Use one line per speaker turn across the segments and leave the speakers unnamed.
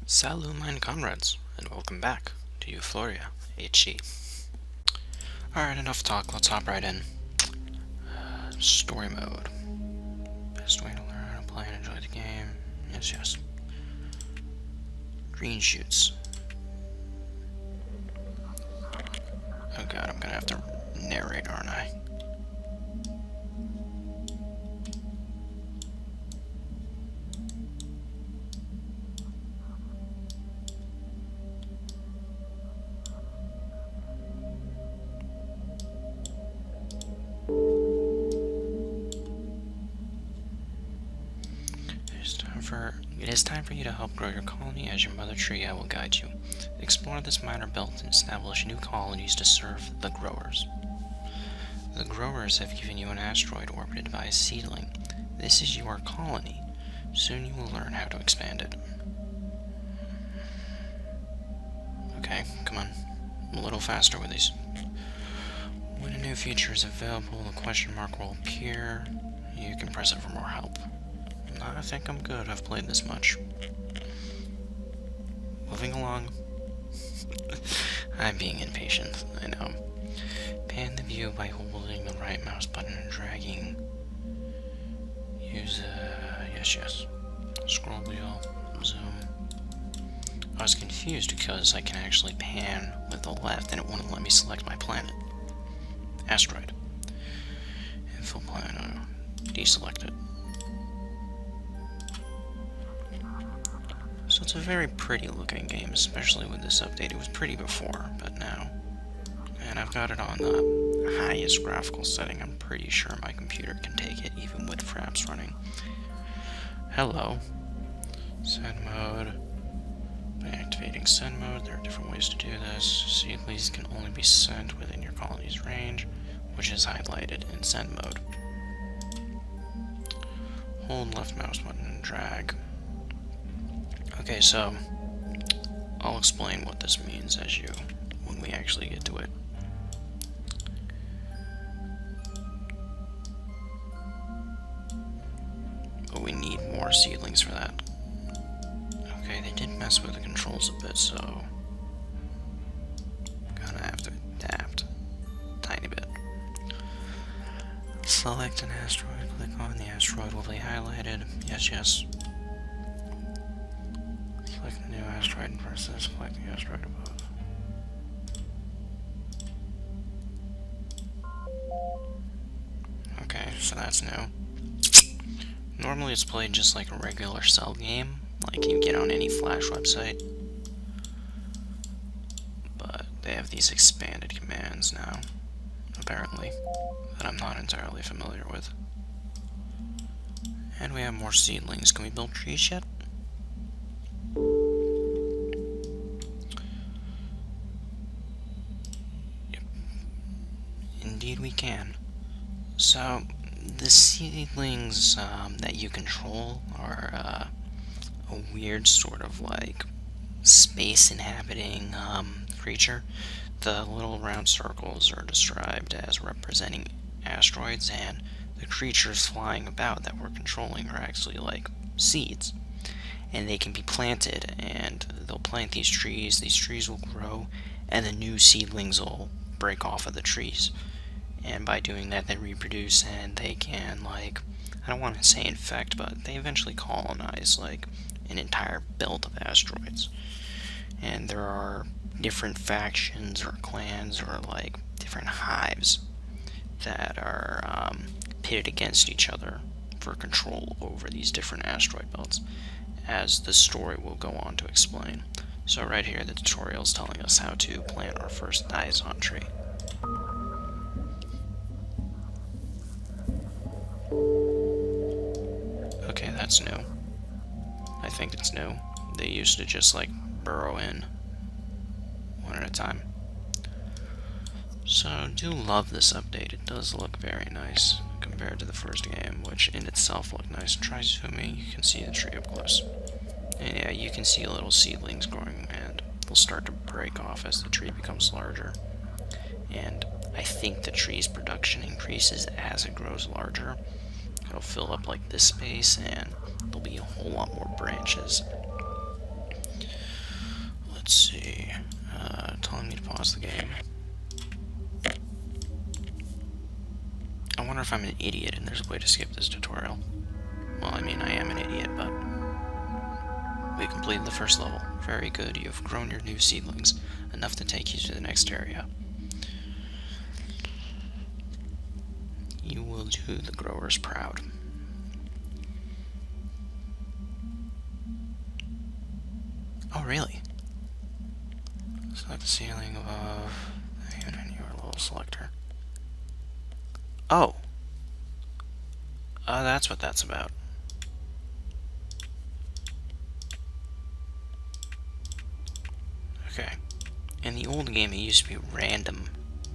Salut, mine comrades, and welcome back to Eufloria HE. Alright, enough talk, let's hop right in. Story mode. Best way to learn how to play and enjoy the game. Yes. Green shoots. Oh god, I'm gonna have to narrate, aren't I? It is time for you to help grow your colony. As your mother tree, I will guide you. Explore this minor belt and establish new colonies to serve the growers. The growers have given you an asteroid orbited by a seedling. This is your colony. Soon you will learn how to expand it. Okay, come on. A little faster with these. When a new feature is available, the question mark will appear. You can press it for more help. I think I'm good. I've played this much. Moving along. I'm being impatient, I know. Pan the view by holding the right mouse button and dragging. Use yes. Scroll wheel, zoom. I was confused because I can actually pan with the left and it wouldn't let me select my planet. Asteroid. Info planet. Deselect it. So it's a very pretty looking game, especially with this update. It was pretty before, but now. And I've got it on the highest graphical setting. I'm pretty sure my computer can take it, even with fraps running. Hello. Send mode. By activating send mode, there are different ways to do this. Seedlings can only be sent within your colony's range, which is highlighted in send mode. Hold left mouse button and drag. Okay, so I'll explain what this means when we actually get to it. But we need more seedlings for that. Okay, they did mess with the controls a bit, so gonna have to adapt a tiny bit. Select an asteroid, click on the asteroid will be highlighted. Yes. Select the new asteroid and press this, select the asteroid above. Okay, so that's new. Normally it's played just like a regular cell game, like you get on any Flash website. But they have these expanded commands now, apparently, that I'm not entirely familiar with. And we have more seedlings. Can we build trees yet? Indeed we can. So, the seedlings that you control are a weird sort of like space inhabiting creature. The little round circles are described as representing asteroids, and the creatures flying about that we're controlling are actually like seeds. And they can be planted, and they'll plant these trees will grow, and the new seedlings will break off of the trees. And by doing that, they reproduce, and they can, like, I don't want to say infect, but they eventually colonize, like, an entire belt of asteroids. And there are different factions or clans or, like, different hives that are pitted against each other for control over these different asteroid belts, as the story will go on to explain. So right here, the tutorial is telling us how to plant our first Dizon tree. Okay, that's new. I think it's new. They used to just like burrow in one at a time. So I do love this update. It does look very nice compared to the first game, which in itself looked nice. Try zooming, you can see the tree up close. And yeah, you can see little seedlings growing, and they'll start to break off as the tree becomes larger. And I think the tree's production increases as it grows larger. It'll fill up like this space, and there'll be a whole lot more branches. pause the game. I wonder if I'm an idiot and there's a way to skip this tutorial. Well, I mean, I am an idiot, but... We completed the first level. Very good, you have grown your new seedlings, enough to take you to the next area. You will do the growers proud. Oh, really? Select the ceiling above the unit in your level selector. Oh! That's what that's about. Okay. In the old game, it used to be random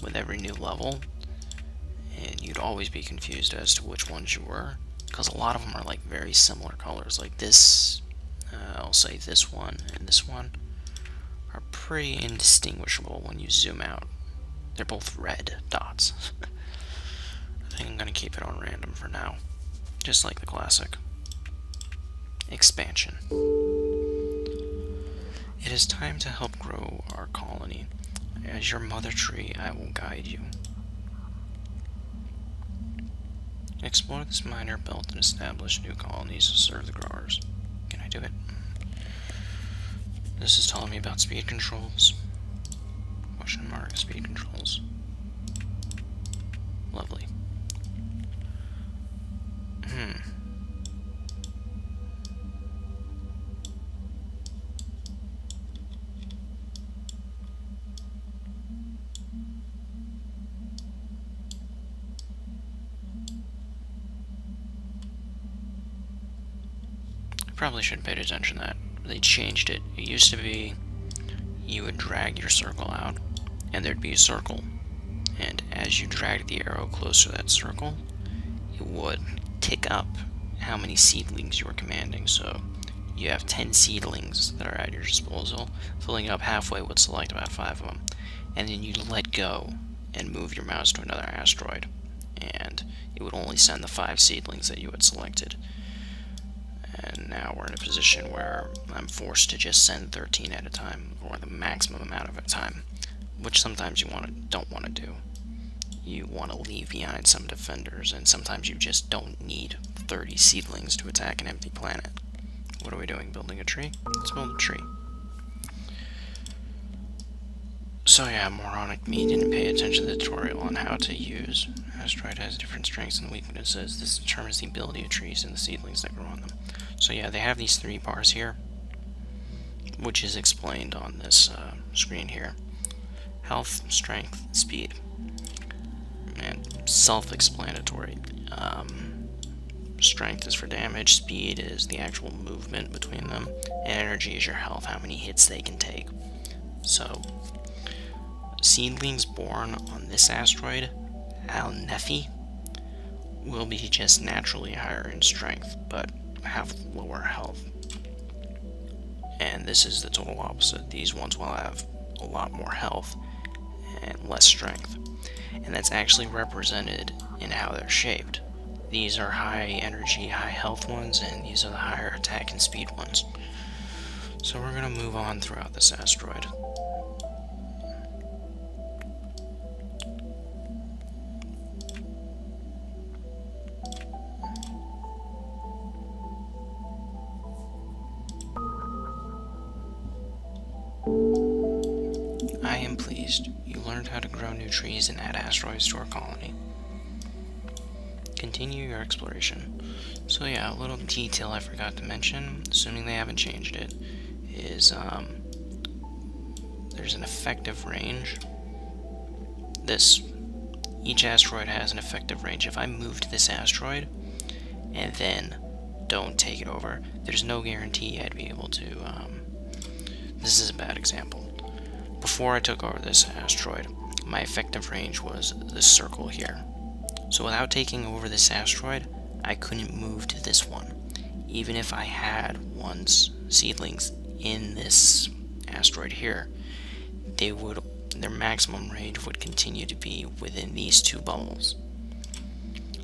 with every new level, and you'd always be confused as to which ones you were, because a lot of them are like very similar colors. Like this, I'll say this one and this one are pretty indistinguishable when you zoom out. They're both red dots. I think I'm going to keep it on random for now, just like the classic. Expansion. It is time to help grow our colony. As your mother tree, I will guide you. Explore this minor belt and establish new colonies to serve the growers. Can I do it? This is telling me about speed controls. Question mark, speed controls. Lovely. Probably should have paid attention to that. They changed it. It used to be you would drag your circle out, and there'd be a circle. And as you dragged the arrow closer to that circle, it would tick up how many seedlings you were commanding. So you have 10 seedlings that are at your disposal. Filling up halfway would select about 5 of them. And then you'd let go and move your mouse to another asteroid. And it would only send the 5 seedlings that you had selected. And now we're in a position where I'm forced to just send 13 at a time, or the maximum amount of a time, which sometimes you don't want to do. You want to leave behind some defenders, and sometimes you just don't need 30 seedlings to attack an empty planet. What are we doing? Building a tree? Let's build a tree. So yeah, moronic me didn't pay attention to the tutorial on how to use. Asteroid has different strengths and weaknesses. This determines the ability of trees and the seedlings that grow on them. So yeah, they have these 3 bars here, which is explained on this screen here. Health, strength, speed. And self-explanatory. Strength is for damage, speed is the actual movement between them, and energy is your health, how many hits they can take. So, seedlings born on this asteroid, Al-Nefi, will be just naturally higher in strength, but have lower health. And this is the total opposite. These ones will have a lot more health and less strength. And that's actually represented in how they're shaped. These are high energy, high health ones, and these are the higher attack and speed ones. So we're going to move on throughout this asteroid. I am pleased. You learned how to grow new trees and add asteroids to our colony. Continue your exploration. So yeah, a little detail I forgot to mention, assuming they haven't changed it, is there's an effective range. Each asteroid has an effective range. If I moved this asteroid and then don't take it over, there's no guarantee I'd be able to, this is a bad example. Before I took over this asteroid, my effective range was this circle here. So without taking over this asteroid, I couldn't move to this one. Even if I had seedlings in this asteroid here, their maximum range would continue to be within these 2 bubbles.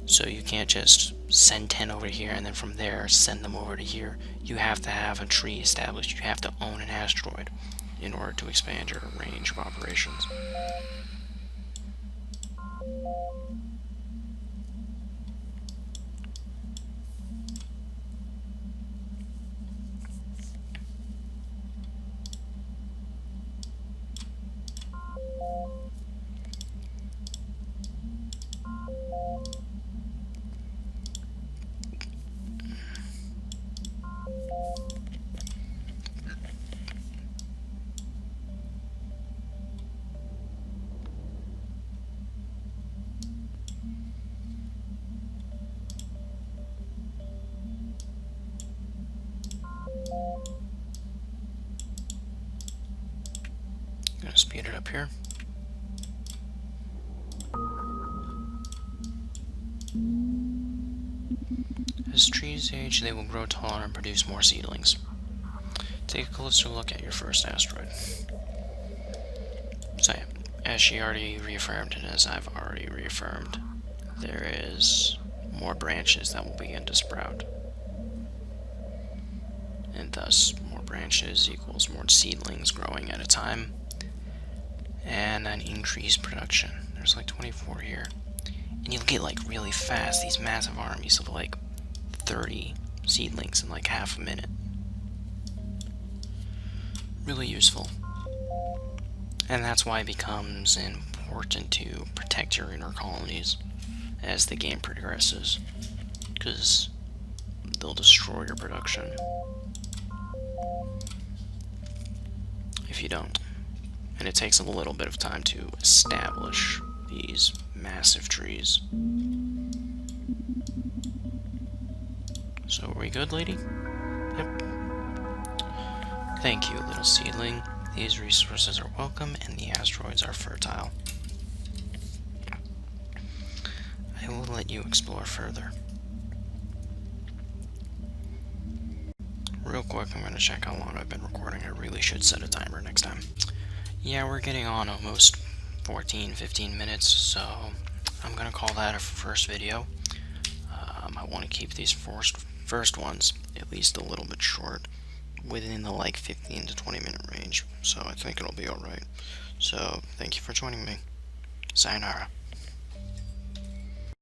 So you can't just send 10 over here and then from there send them over to here. You have to have a tree established. You have to own an asteroid. in order to expand your range of operations. I'm going to speed it up here. As trees age, they will grow taller and produce more seedlings. Take a closer look at your first asteroid. So yeah, as she already reaffirmed, and as I've already reaffirmed, there is more branches that will begin to sprout. And thus, more branches equals more seedlings growing at a time, and an increased production. There's like 24 here. And you'll get like really fast these massive armies of like 30 seedlings in like half a minute. Really useful. And that's why it becomes important to protect your inner colonies as the game progresses, because they'll destroy your production if you don't. And it takes a little bit of time to establish these massive trees. So are we good, lady? Yep. Thank you, little seedling. These resources are welcome, and the asteroids are fertile. I will let you explore further. Real quick, I'm going to check how long I've been recording. I really should set a timer next time. Yeah, we're getting on almost 14-15 minutes, so I'm going to call that a first video. I want to keep these first ones at least a little bit short, within the like 15 to 20 minute range, so I think it'll be alright. So, thank you for joining me. Sayonara.